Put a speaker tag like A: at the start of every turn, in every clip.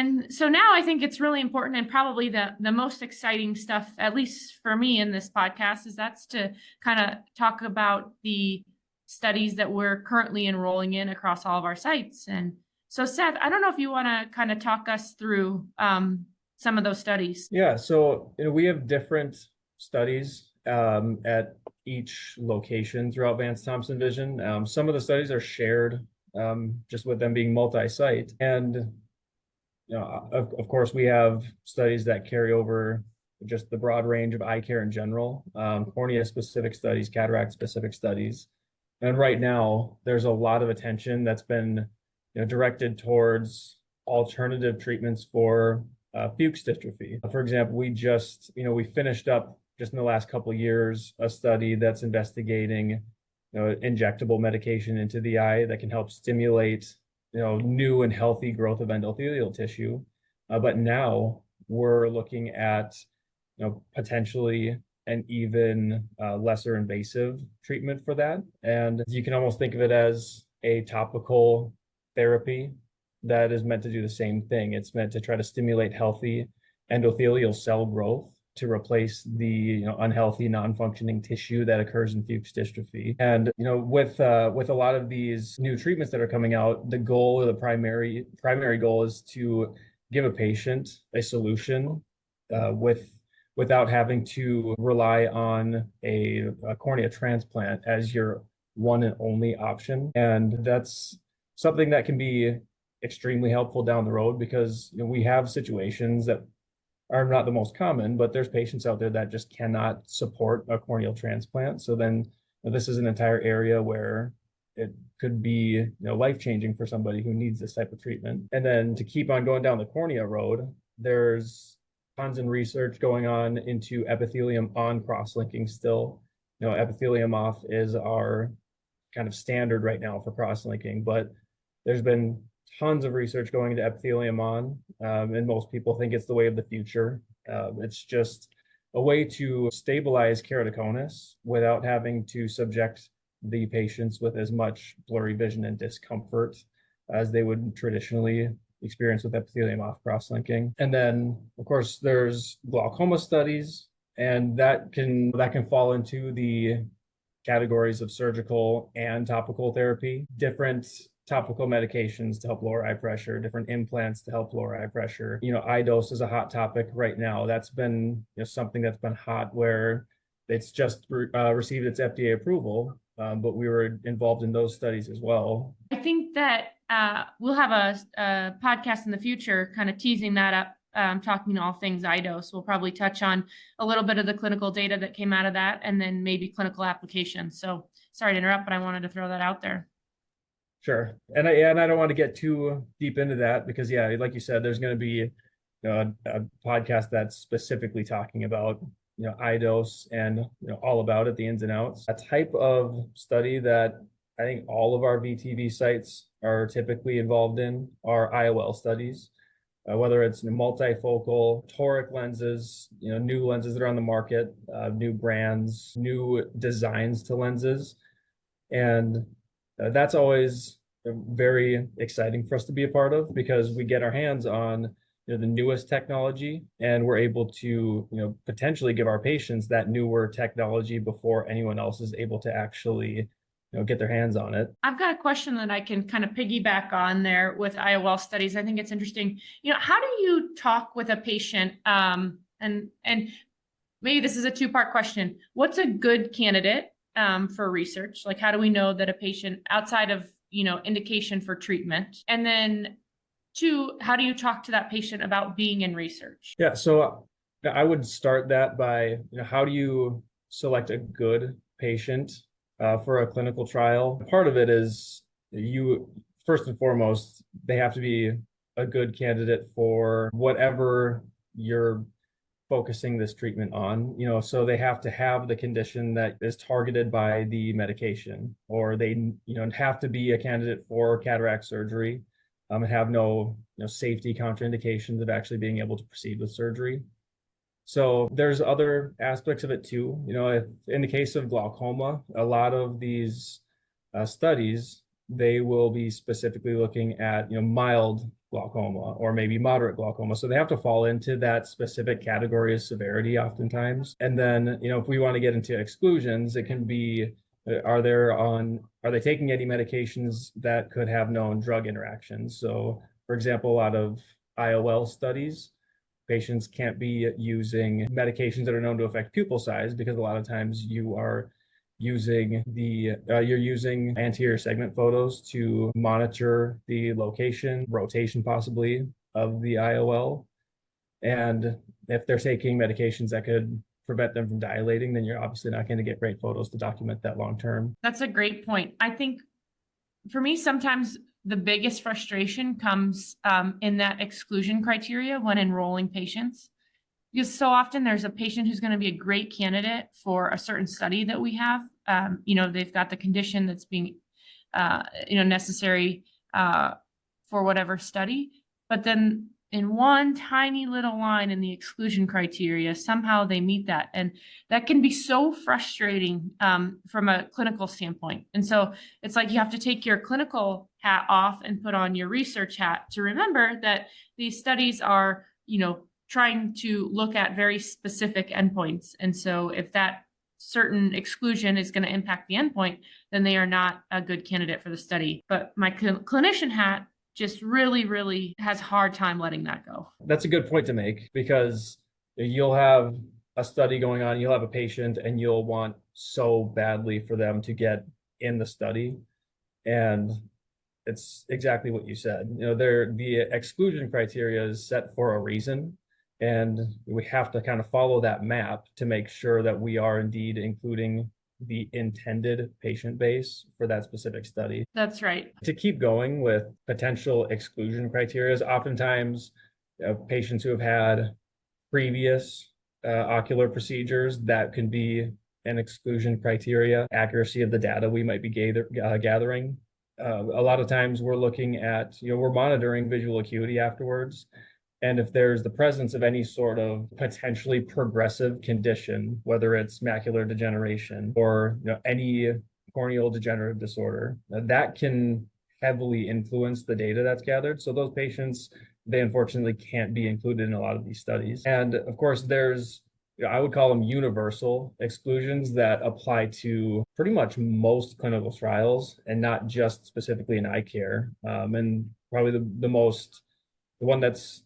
A: And so now I think it's really important, and probably the most exciting stuff, at least for me in this podcast, is that's to kind of talk about the studies that we're currently enrolling in across all of our sites. And so Seth, I don't know if you want to kind of talk us through some of those studies.
B: Yeah, so we have different studies at each location throughout Vance Thompson Vision. Some of the studies are shared just with them being multi-site. And of course, we have studies that carry over just the broad range of eye care in general, cornea-specific studies, cataract-specific studies. And right now, there's a lot of attention that's been directed towards alternative treatments for Fuchs dystrophy. For example, we finished up just in the last couple of years a study that's investigating injectable medication into the eye that can help stimulate new and healthy growth of endothelial tissue. But now we're looking at potentially an even lesser invasive treatment for that. And you can almost think of it as a topical therapy that is meant to do the same thing. It's meant to try to stimulate healthy endothelial cell growth to replace the unhealthy non-functioning tissue that occurs in Fuchs dystrophy. And with a lot of these new treatments that are coming out, the goal, or the primary goal, is to give a patient a solution without having to rely on a cornea transplant as your one and only option. And that's something that can be extremely helpful down the road, because we have situations that are not the most common, but there's patients out there that just cannot support a corneal transplant. So then this is an entire area where it could be life-changing for somebody who needs this type of treatment. And then to keep on going down the cornea road, there's tons of research going on into epithelium on cross-linking still. Epithelium off is our kind of standard right now for cross-linking, but there's been tons of research going into epithelium on, and most people think it's the way of the future. It's just a way to stabilize keratoconus without having to subject the patients with as much blurry vision and discomfort as they would traditionally experience with epithelium off cross-linking. And then, of course, there's glaucoma studies, and that can fall into the categories of surgical and topical therapy. Different topical medications to help lower eye pressure, different implants to help lower eye pressure. Eye dose is a hot topic right now. That's been something that's been hot, where it's just received its FDA approval, but we were involved in those studies as well.
A: I think that we'll have a podcast in the future kind of teasing that up, talking all things iDose. We'll probably touch on a little bit of the clinical data that came out of that, and then maybe clinical applications. So sorry to interrupt, but I wanted to throw that out there.
B: Sure. And I don't want to get too deep into that, because like you said, there's going to be a podcast that's specifically talking about iDose and all about it, the ins and outs. A type of study that I think all of our VTV sites are typically involved in are IOL studies, whether it's multifocal toric lenses, new lenses that are on the market, new brands, new designs to lenses. And that's always very exciting for us to be a part of, because we get our hands on the newest technology, and we're able to potentially give our patients that newer technology before anyone else is able to actually get their hands on it.
A: I've got a question that I can kind of piggyback on there with IOL studies. I think it's interesting. How do you talk with a patient? And maybe this is a two-part question. What's a good candidate for research? Like, how do we know that a patient, outside of indication for treatment? And then two, how do you talk to that patient about being in research?
B: Yeah, so I would start that by how do you select a good patient for a clinical trial? Part of it is first and foremost, they have to be a good candidate for whatever you're focusing this treatment on. So they have to have the condition that is targeted by the medication, or they have to be a candidate for cataract surgery, and have no safety contraindications of actually being able to proceed with surgery. So there's other aspects of it too. If, in the case of glaucoma, a lot of these studies, they will be specifically looking at mild glaucoma or maybe moderate glaucoma. So they have to fall into that specific category of severity oftentimes. And then, if we want to get into exclusions, it can be, are they taking any medications that could have known drug interactions? So for example, a lot of IOL studies, patients can't be using medications that are known to affect pupil size because a lot of times you're using anterior segment photos to monitor the location, rotation possibly of the IOL. And if they're taking medications that could prevent them from dilating, then you're obviously not going to get great photos to document that long term.
A: That's a great point. I think for me, sometimes the biggest frustration comes in that exclusion criteria when enrolling patients. Because so often there's a patient who's going to be a great candidate for a certain study that we have. They've got the condition that's being, necessary for whatever study. But then in one tiny little line in the exclusion criteria, somehow they meet that. And that can be so frustrating from a clinical standpoint. And so it's like you have to take your clinical hat off and put on your research hat to remember that these studies are, trying to look at very specific endpoints. And so if that certain exclusion is going to impact the endpoint, then they are not a good candidate for the study. But my clinician hat just really, really has a hard time letting that go.
B: That's a good point to make, because you'll have a study going on, you'll have a patient, and you'll want so badly for them to get in the study. And it's exactly what you said. The exclusion criteria is set for a reason. And we have to kind of follow that map to make sure that we are indeed including the intended patient base for that specific study.
A: That's right.
B: To keep going with potential exclusion criteria, oftentimes patients who have had previous ocular procedures, that can be an exclusion criteria. Accuracy of the data we might be gathering. A lot of times we're looking at, we're monitoring visual acuity afterwards. And if there's the presence of any sort of potentially progressive condition, whether it's macular degeneration or any corneal degenerative disorder, that can heavily influence the data that's gathered. So those patients, they unfortunately can't be included in a lot of these studies. And of course, there's, I would call them universal exclusions that apply to pretty much most clinical trials and not just specifically in eye care. And probably the one that's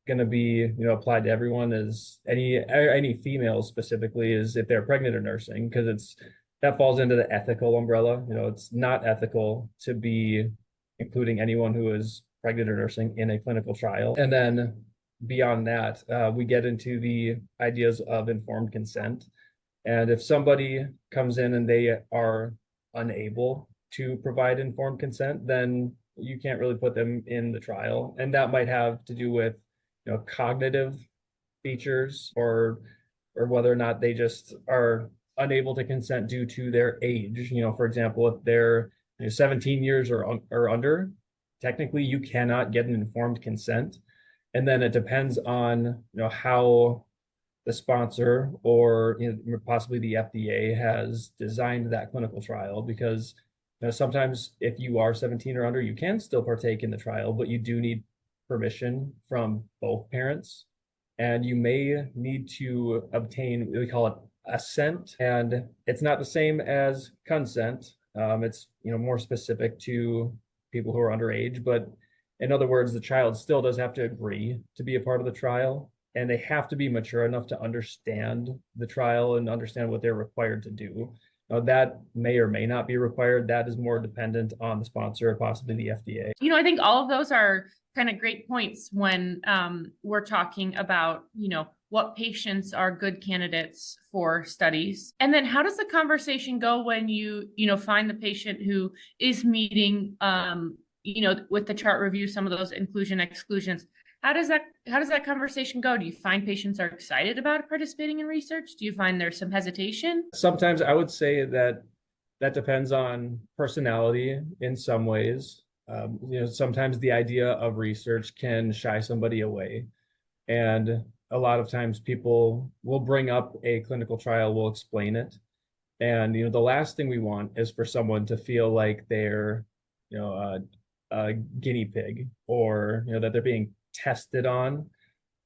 B: going to be applied to everyone is any females specifically, is if they're pregnant or nursing, because that falls into the ethical umbrella. It's not ethical to be including anyone who is pregnant or nursing in a clinical trial. And then beyond that, we get into the ideas of informed consent. And if somebody comes in and they are unable to provide informed consent, then you can't really put them in the trial. And that might have to do with cognitive features or whether or not they just are unable to consent due to their age. For example, if they're 17 years or under, technically you cannot get an informed consent. And then it depends on how the sponsor or possibly the FDA has designed that clinical trial, because sometimes if you are 17 or under, you can still partake in the trial, but you do need permission from both parents, and you may need to obtain, we call it assent, and it's not the same as consent. It's more specific to people who are underage, but in other words, the child still does have to agree to be a part of the trial, and they have to be mature enough to understand the trial and understand what they're required to do. Now, that may or may not be required. That is more dependent on the sponsor, possibly the FDA.
A: I think all of those are kind of great points when we're talking about, what patients are good candidates for studies. And then how does the conversation go when you find the patient who is meeting, with the chart review, some of those inclusion exclusions? How does that conversation go? Do you find patients are excited about participating in research? Do you find there's some hesitation?
B: Sometimes I would say that depends on personality in some ways. Sometimes the idea of research can shy somebody away. And a lot of times people will bring up a clinical trial, will explain it. And, the last thing we want is for someone to feel like they're, a guinea pig, or that they're being tested on.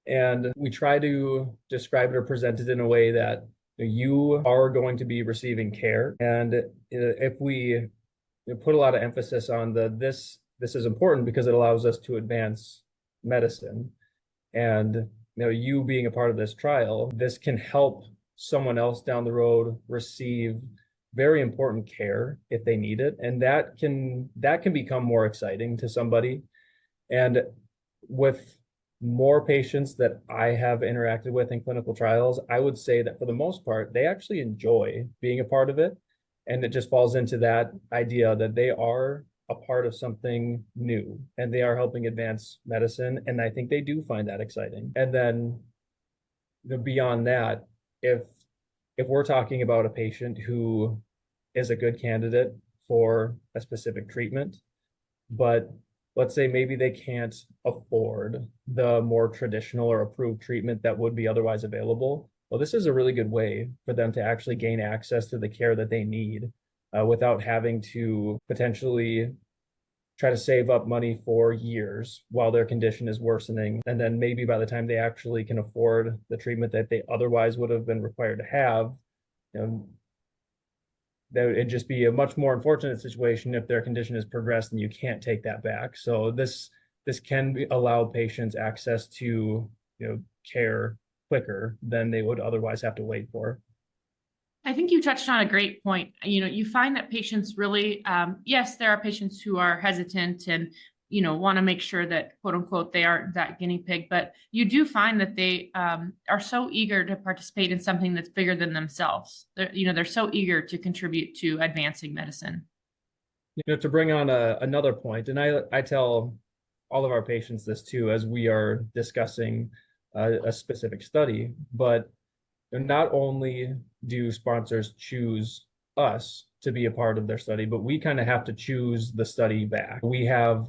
B: And we try to describe it or present it in a way that you are going to be receiving care. And if we put a lot of emphasis on this is important because it allows us to advance medicine. And you being a part of this trial, this can help someone else down the road receive very important care if they need it. And that can become more exciting to somebody. And with more patients that I have interacted with in clinical trials, I would say that for the most part, they actually enjoy being a part of it. And it just falls into that idea that they are a part of something new and they are helping advance medicine. And I think they do find that exciting. And then beyond that, if we're talking about a patient who is a good candidate for a specific treatment, but let's say maybe they can't afford the more traditional or approved treatment that would be otherwise available, well, this is a really good way for them to actually gain access to the care that they need without having to potentially try to save up money for years while their condition is worsening. And then maybe by the time they actually can afford the treatment that they otherwise would have been required to have, that it'd just be a much more unfortunate situation if their condition has progressed and you can't take that back. So this can allow patients access to care quicker than they would otherwise have to wait for.
A: I think you touched on a great point. You find that patients really, yes, there are patients who are hesitant and want to make sure that, quote unquote, they aren't that guinea pig, but you do find that they are so eager to participate in something that's bigger than themselves. They're so eager to contribute to advancing medicine.
B: To bring on another point, and I tell all of our patients this too, as we are discussing a specific study, but not only do sponsors choose us to be a part of their study, but we kind of have to choose the study back. We have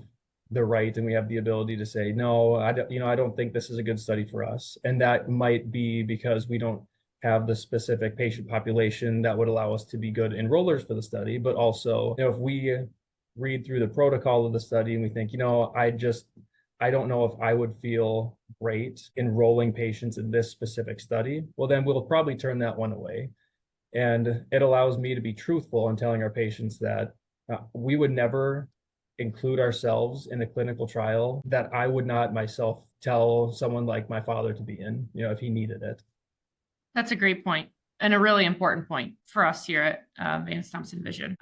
B: the right and we have the ability to say, no, I don't think this is a good study for us. And that might be because we don't have the specific patient population that would allow us to be good enrollers for the study. But also, if we read through the protocol of the study and we think, I don't know if I would feel great enrolling patients in this specific study, well, then we'll probably turn that one away. And it allows me to be truthful in telling our patients that we would never include ourselves in a clinical trial that I would not myself tell someone like my father to be in, if he needed it.
A: That's a great point and a really important point for us here at Vance Thompson Vision.